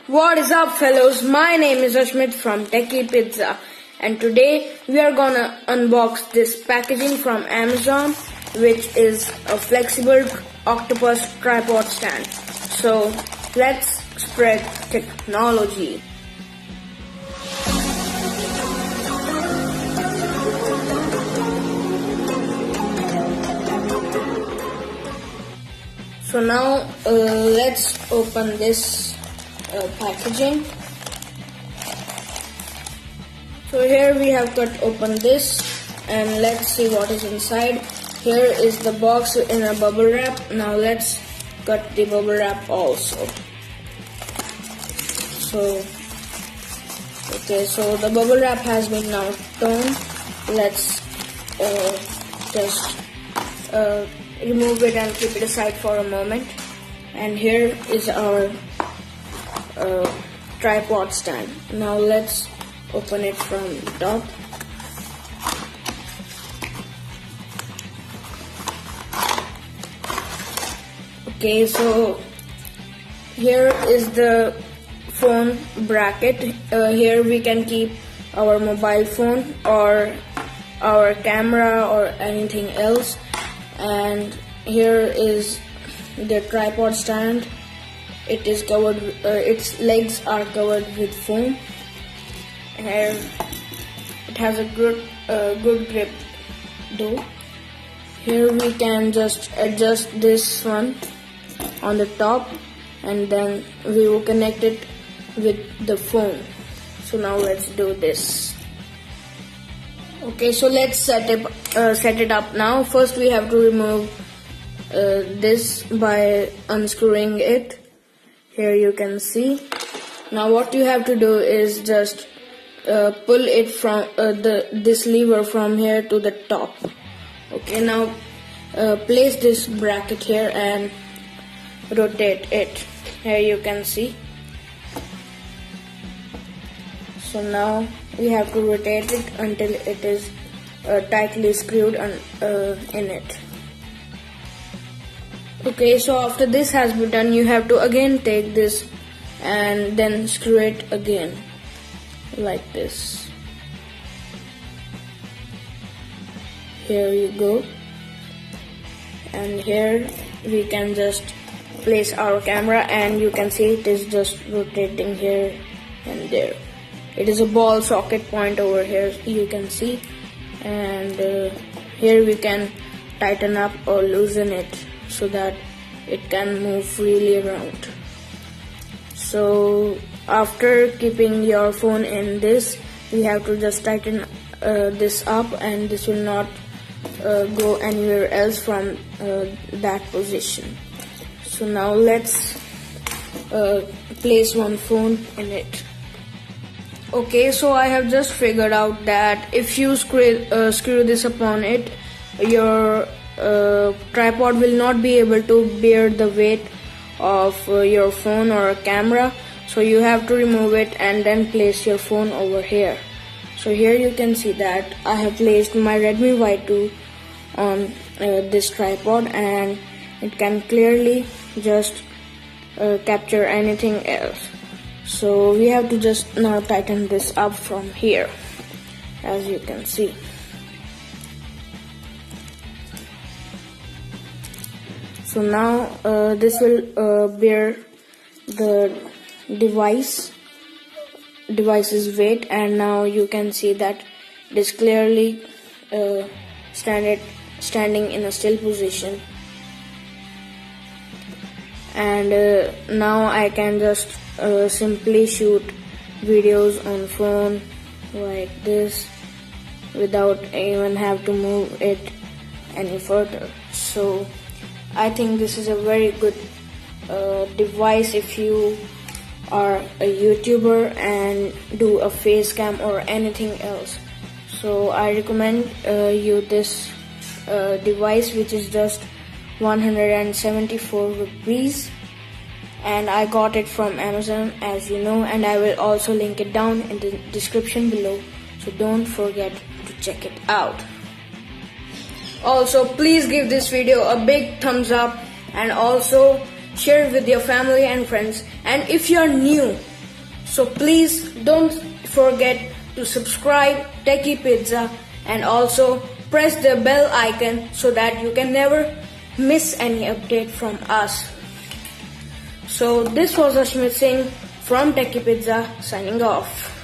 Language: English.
What is up, fellows? My name is Ashmit from Techy Pizza, and today we are gonna unbox this packaging from Amazon, which is a flexible octopus tripod stand. So let's spread technology. So now let's open this packaging. So here we have cut open this, and let's see what is inside. Here is the box in a bubble wrap. Now let's cut the bubble wrap also. So the bubble wrap has been now torn. Let's just remove it and keep it aside for a moment. And here is our tripod stand. Now let's open it from the top. Okay, so here is the phone bracket. Here we can keep our mobile phone or our camera or anything else. And here is the tripod stand. It is covered. Its legs are covered with foam. Here it has a good grip though. Here we can just adjust this one on the top, and then we will connect it with the foam. So now let's do this. Okay, so let's set it up now. First we have to remove this by unscrewing it. Here you can see. Now what you have to do is just pull it from this lever from here to the top. Okay, now place this bracket here and rotate it. Here you can see. So now we have to rotate it until it is tightly screwed in it. Okay, so after this has been done, you have to again take this and then screw it again like this. Here you go. And here we can just place our camera, and you can see it is just rotating here and there. It is a ball socket point over here, you can see. And here we can tighten up or loosen it so that it can move freely around. So after keeping your phone in this, we have to just tighten this up, and this will not go anywhere else from that position. So now let's place one phone in it. Okay, so I have just figured out that if you screw this upon it, your tripod will not be able to bear the weight of your phone or a camera. So you have to remove it and then place your phone over here. So here you can see that I have placed my Redmi Y2 on this tripod, and it can clearly just capture anything else. So we have to just now tighten this up from here, as you can see. So now this will bear the device's weight, and now you can see that it is clearly standing in a still position. And now I can just simply shoot videos on phone like this without even have to move it any further. So I think this is a very good device if you are a YouTuber and do a face cam or anything else. So I recommend you this device, which is just 174 rupees, and I got it from Amazon, as you know, and I will also link it down in the description below, so don't forget to check it out. Also, please give this video a big thumbs up, and also share it with your family and friends. And if you are new So please don't forget to subscribe Techy Pizza and also press the bell icon so that you can never miss any update from us. So this was Ashmit Singh from Techy Pizza signing off.